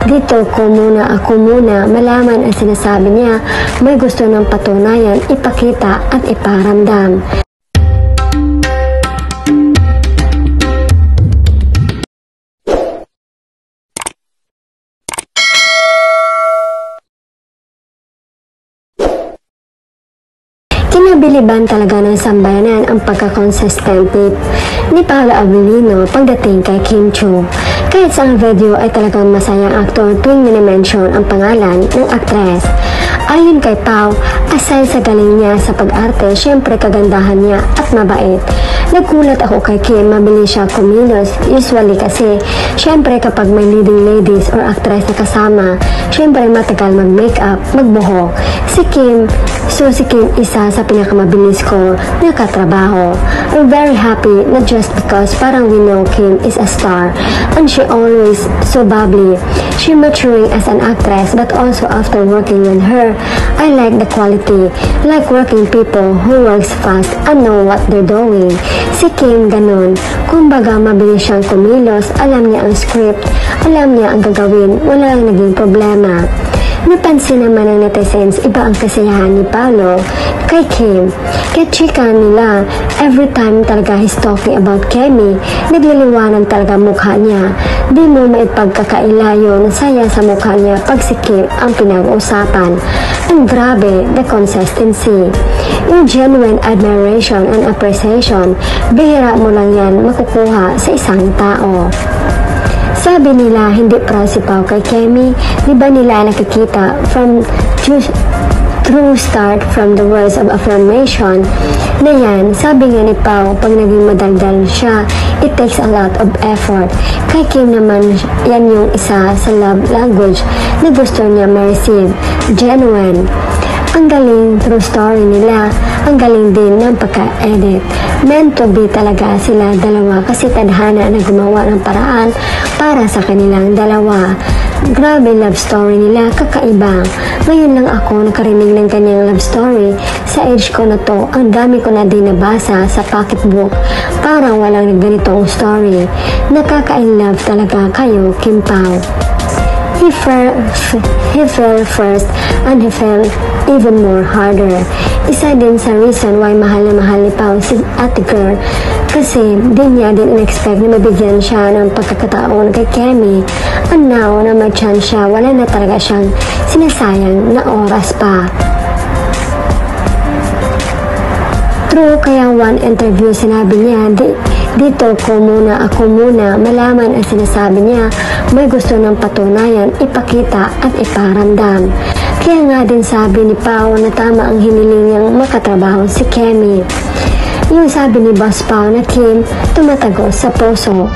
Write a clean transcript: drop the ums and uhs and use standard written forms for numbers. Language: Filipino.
Dito ako muna, malaman ang sinasabi niya, may gusto ng patunayan, ipakita at iparamdam. Kinabiliban talaga ng sambayanan ang pagkakonsistent ni Paolo Abilino pagdating kay Kim Chiu. Kahit sa video ay talagang masayang aktor tuwing minimension ang pangalan ng aktres. Ayon kay Pao, aside sa galing niya sa pag-arte, syempre kagandahan niya at mabait. Nagkulat ako kay Kim, mabilis siya kumilos. Usually kasi, syempre kapag may leading ladies or actress na kasama, syempre matagal mag-makeup, magbuhok. Si Kim isa sa pinakamabilis ko na katrabaho. I'm very happy, not just because parang we know Kim is a star and she always so bubbly. She maturing as an actress, but also after working with her, I like the quality, like working people who works fast and know what they're doing. Si Kim ganun, kumbaga mabilis siyang kumilos, alam niya ang script, alam niya ang gagawin, wala ang naging problema. Napansin naman ng netizens, iba ang kasiyahan ni Paolo kay Kim. Kaya chika nila, every time talaga he's talking about Kemi, nagliliwanag talaga mukha niya. Di mo maipagkakaila yun, saya sa mukha niya pag si Kim ang pinag-uusapan. Ang grabe, the consistency. Yung genuine admiration and appreciation, bihira mo lang yan makukuha sa isang tao. Sabi nila, hindi proud si Pao kay Kemi, di ba nila nakikita from true start from the words of affirmation na yan, sabi nga ni Pao, pag naging madaldal siya, it takes a lot of effort. Kay Kim naman, yan yung isa sa love language na gusto niya ma-receive, genuine. Ang galing true story nila, ang galing din ng pagka-edit. Meant to be talaga sila dalawa kasi tadhana na gumawa ng paraan para sa kanilang dalawa. Grabe love story nila, kakaiba. Ngayon lang ako nakarinig ng kanyang love story. Sa age ko na to, ang dami ko na din nabasa sa pocketbook. Parang walang ganitong story. Nakaka-in-love talaga kayo, Kim Pao. He fell first and he fell even more harder. Isa din sa reason why mahal na mahal ni Pao si ate girl kasi din niya din in-expect na mabigyan siya ng pagkakataon kay Kemi. And now na may chance siya, wala na talaga siyang sinasayang na oras pa. True, kaya one interview sinabi niya, dito ako muna, malaman ang sinasabi niya, may gusto ng patunayan, ipakita at iparamdam. Kaya nga din sabi ni Pao na tama ang hiniling niyang makatrabaho si Kemi. Yung sabi ni Boss Pao na Kim, tumatagos sa puso.